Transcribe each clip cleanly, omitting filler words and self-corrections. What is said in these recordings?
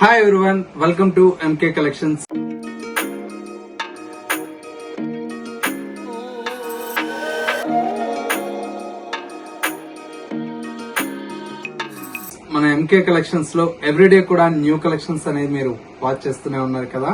Hi everyone, welcome to MK Collections. మన MK collections లో everyday కూడా న్యూ కలెక్షన్స్ అనేది మీరు వాచ్ చేస్తూనే ఉన్నారు కదా.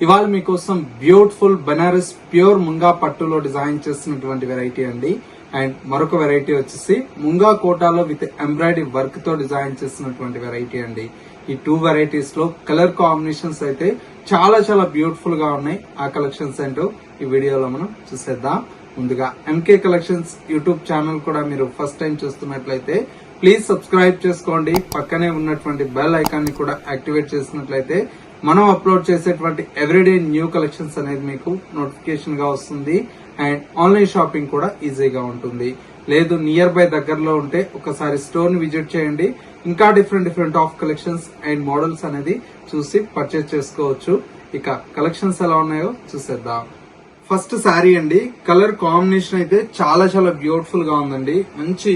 ఇవాళ మీకోసం బ్యూటిఫుల్ బనారస్ ప్యూర్ ముంగా పట్టులో డిజైన్ చేస్తున్నటువంటి వెరైటీ అండి. అండ్ మరొక వెరైటీ వచ్చేసి ముంగా కోటాలో విత్ ఎంబ్రాయిడరీ వర్క్ తో డిజైన్ చేస్తున్నటువంటి వెరైటీ అండి. ఈ టూ వెరైటీస్ లో కలర్ కాంబినేషన్స్ అయితే చాలా చాలా బ్యూటిఫుల్ గా ఉన్నాయి. ఆ కలెక్షన్స్ ఏంటో ఈ వీడియోలో మనం చూసేద్దాం. ముందుగా ఎంకే కలెక్షన్స్ యూట్యూబ్ ఛానల్ కూడా మీరు ఫస్ట్ టైం చూస్తున్నట్లయితే ప్లీజ్ సబ్స్క్రైబ్ చేసుకోండి. పక్కనే ఉన్నటువంటి బెల్ ఐకాన్ ని కూడా యాక్టివేట్ చేసినట్లయితే మనం అప్లోడ్ చేసేటువంటి ఎవ్రీడే న్యూ కలెక్షన్స్ అనేది మీకు నోటిఫికేషన్ గా వస్తుంది. అండ్ ఆన్లైన్ షాపింగ్ కూడా ఈజీగా ఉంటుంది. లేదు నియర్ బై దగ్గరలో ఉంటే ఒకసారి స్టోర్ ని విజిట్ చేయండి. ఇంకా different of collections and models అనేది చూసి పర్చేస్ చేసుకోవచ్చు. ఇక కలెక్షన్స్ ఎలా ఉన్నాయో చూసేద్దాం. ఫస్ట్ శారీ అండి. కలర్ కాంబినేషన్ అయితే చాలా చాలా బ్యూటిఫుల్ గా ఉందండి. మంచి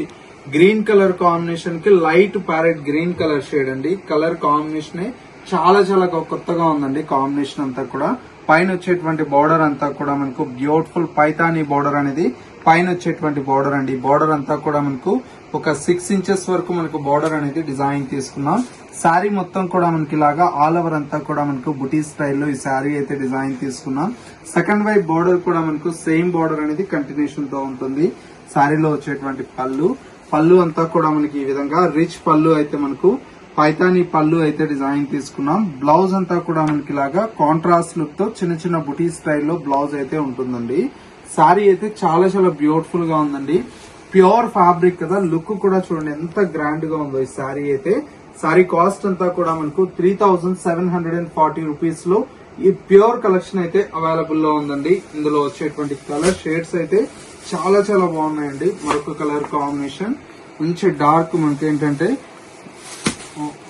గ్రీన్ కలర్ కాంబినేషన్ కి light parrot green colour shade అండి. కలర్ కాంబినేషన్ చాలా చాలా కొత్తగా ఉందండి. కాంబినేషన్ అంతా కూడా పైన వచ్చేటువంటి బోర్డర్ అంతా కూడా మనకు బ్యూటిఫుల్ పైతానీ బోర్డర్ అనేది పైన వచ్చేటువంటి బోర్డర్ అండి. బోర్డర్ అంతా కూడా మనకు ఒక 6 ఇంచెస్ వరకు మనకు బోర్డర్ అనేది డిజైన్ తీసుకున్నాం. శారీ మొత్తం కూడా మనకి ఇలాగా ఆల్ ఓవర్ అంతా కూడా మనకు బుటీ స్టైల్లో ఈ శారీ అయితే డిజైన్ తీసుకున్నాం. సెకండ్ వైపు బోర్డర్ కూడా మనకు సేమ్ బోర్డర్ అనేది కంటిన్యూషన్ తో ఉంటుంది. శారీలో వచ్చేటువంటి పళ్ళు అంతా కూడా మనకి ఈ విధంగా రిచ్ పళ్ళు అయితే మనకు పైతానీ పళ్ళు అయితే డిజైన్ తీసుకున్నాం. బ్లౌజ్ అంతా కూడా మనకి ఇలాగా కాంట్రాస్ట్ లుక్ తో చిన్న చిన్న బుటీ స్టైల్లో బ్లౌజ్ అయితే ఉంటుందండి. శారీ అయితే చాలా చాలా బ్యూటిఫుల్ గా ఉందండి. ప్యూర్ ఫ్యాబ్రిక్ కదా, లుక్ కూడా చూడండి ఎంత గ్రాండ్ గా ఉందో ఈ శారీ అయితే. శారీ కాస్ట్ అంతా కూడా మనకు 3740 రూపీస్ లో ఈ ప్యూర్ కలెక్షన్ అయితే అవైలబుల్ లో ఉందండి. ఇందులో వచ్చేటువంటి కలర్ షేడ్స్ అయితే చాలా చాలా బాగున్నాయండి. మరొక కలర్ కాంబినేషన్ మంచి డార్క్ మనకి ఏంటంటే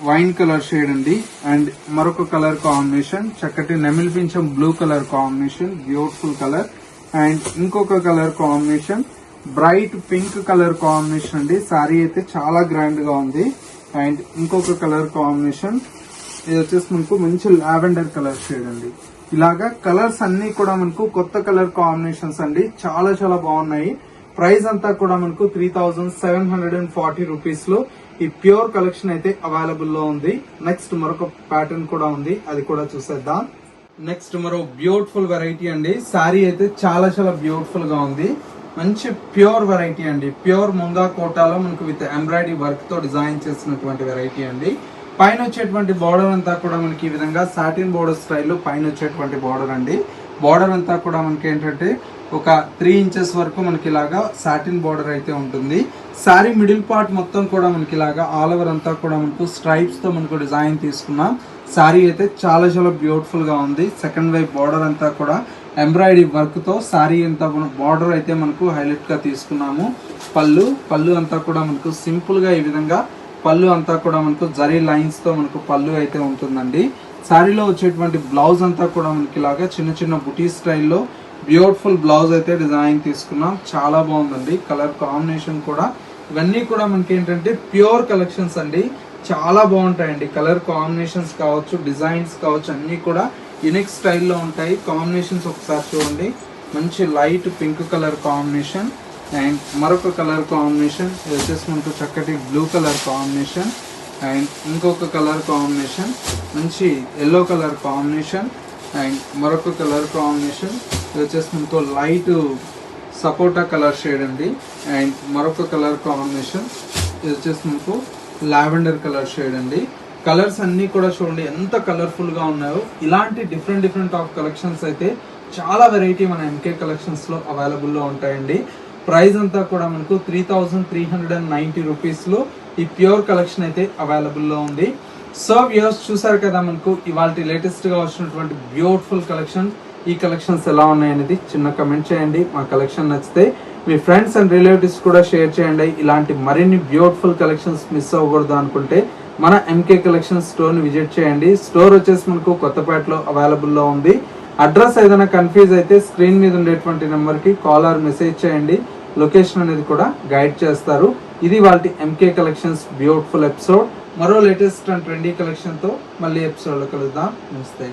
వైన్ కలర్ షేడ్ అండి. అండ్ మరొక కలర్ కాంబినేషన్ చక్కటి నెమిలి పింఛం blue colour combination, beautiful colour. And ఇంకొక colour combination bright pink colour combination అండి. శారీ అయితే చాలా గ్రాండ్ గా ఉంది. అండ్ ఇంకొక కలర్ కాంబినేషన్ ఇది వచ్చేసి మనకు మంచి లావెండర్ కలర్ షేడ్ అండి. ఇలాగా కలర్స్ అన్ని కూడా మనకు కొత్త కలర్ కాంబినేషన్స్ అండి. చాలా చాలా బాగున్నాయి. ప్రైస్ అంతా కూడా మనకు 3740 రూపీస్ లో ఈ ప్యూర్ కలెక్షన్ అయితే అవైలబుల్ లో ఉంది. నెక్స్ట్ మరొక ప్యాటర్న్ కూడా ఉంది, అది కూడా చూసేద్దాం. నెక్స్ట్ మరో బ్యూటిఫుల్ వెరైటీ అండి. శారీ అయితే చాలా చాలా బ్యూటిఫుల్ గా ఉంది. మంచి ప్యూర్ వెరైటీ అండి. ప్యూర్ ముంగా కోటాలో మనకు విత్ ఎంబ్రాయిడరీ వర్క్ తో డిజైన్ చేసినటువంటి వెరైటీ అండి. పైన వచ్చేటువంటి బోర్డర్ అంతా కూడా మనకి ఈ విధంగా సాటిన్ బోర్డర్ స్టైల్లో పైన వచ్చేటువంటి బోర్డర్ అండి. బోర్డర్ అంతా కూడా మనకి ఏంటంటే ఒక 3 ఇంచెస్ వరకు మనకి ఇలాగా సాటిన్ బోర్డర్ అయితే ఉంటుంది. శారీ మిడిల్ పార్ట్ మొత్తం కూడా మనకి ఇలాగా ఆల్ ఓవర్ అంతా కూడా మనకు స్ట్రైప్స్ తో మనకు డిజైన్ తీసుకున్నాం. శారీ అయితే చాలా చాలా బ్యూటిఫుల్ గా ఉంది. సెకండ్ వైపు బోర్డర్ అంతా కూడా ఎంబ్రాయిడరీ వర్క్ తో శారీ అంతా బోర్డర్ అయితే మనకు హైలైట్ గా తీసుకున్నాము. పళ్ళు అంతా కూడా మనకు సింపుల్ గా ఈ విధంగా పళ్ళు అంతా కూడా మనకు జరీ లైన్స్ తో మనకు పళ్ళు అయితే ఉంటుందండి. శారీలో వచ్చేటువంటి బ్లౌజ్ అంతా కూడా మనకి ఇలాగా చిన్న చిన్న బుటీ స్టైల్లో బ్యూటిఫుల్ బ్లౌజ్ అయితే డిజైన్ తీసుకున్నాం. చాలా బాగుందండి. కలర్ కాంబినేషన్ కూడా ఇవన్నీ కూడా మనకి ఏంటంటే ప్యూర్ కలెక్షన్స్ అండి. చాలా బాగుంటాయండి. కలర్ కాంబినేషన్స్ కావచ్చు, డిజైన్స్ కావచ్చు, అన్ని కూడా యూనిక్ స్టైల్లో ఉంటాయి. కాంబినేషన్స్ ఒకసారి చూడండి. మంచి light pink colour combination and మరొక కలర్ కాంబినేషన్ ఇది వచ్చేసి మనకు చక్కటి బ్లూ కలర్ కాంబినేషన్. అండ్ ఇంకొక కలర్ కాంబినేషన్ మంచి ఎల్లో కలర్ కాంబినేషన్. అండ్ మరొక కలర్ కాంబినేషన్ ఇది వచ్చేసి మనకు లైట్ సపోటా కలర్ షేడ్ అండి. అండ్ మరొక కలర్ కాంబినేషన్ ఇది వచ్చేసి మనకు లావెండర్ కలర్ షేడ్ అండి. కలర్స్ అన్ని కూడా చూడండి ఎంత కలర్ఫుల్ గా ఉన్నాయో. ఇలాంటి డిఫరెంట్ ఆఫ్ కలెక్షన్స్ అయితే చాలా వెరైటీ మన ఎంకే కలెక్షన్స్ లో అవైలబుల్ లో ఉంటాయండి. ప్రైస్ అంతా కూడా మనకు 3390 రూపీస్ లో ఈ ప్యూర్ కలెక్షన్ అయితే అవైలబుల్ లో ఉంది. సో వ్యూవర్స్ చూసారు కదా మనకు ఇవాళ లేటెస్ట్ గా వచ్చినటువంటి బ్యూటిఫుల్ కలెక్షన్. ఈ కలెక్షన్స్ ఎలా ఉన్నాయనేది చిన్న కమెంట్ చేయండి. మా కలెక్షన్ నచ్చితే మీ ఫ్రెండ్స్ అండ్ రిలేటివ్స్ కూడా షేర్ చేయండి. ఇలాంటి మరిన్ని బ్యూటిఫుల్ కలెక్షన్స్ మిస్ అవ్వకూడదు అనుకుంటే మన ఎంకే కలెక్షన్ స్టోర్ ని విజిట్ చేయండి. స్టోర్ వచ్చేసి మనకు కొత్తపేటలో అవైలబుల్ లో ఉంది. అడ్రస్ ఏదైనా కన్ఫ్యూజ్ అయితే స్క్రీన్ మీద ఉండేటువంటి నెంబర్ కి కాల్ ఆర్ మెసేజ్ చేయండి. లొకేషన్ అనేది కూడా గైడ్ చేస్తారు. ఇది వాళ్ళ ఎంకే కలెక్షన్స్ బ్యూటిఫుల్ ఎపిసోడ్. మరో లేటెస్ట్ అండ్ ట్రెండీ కలెక్షన్ తో మళ్ళీ ఎపిసోడ్ లో కలుద్దాం. నమస్తే.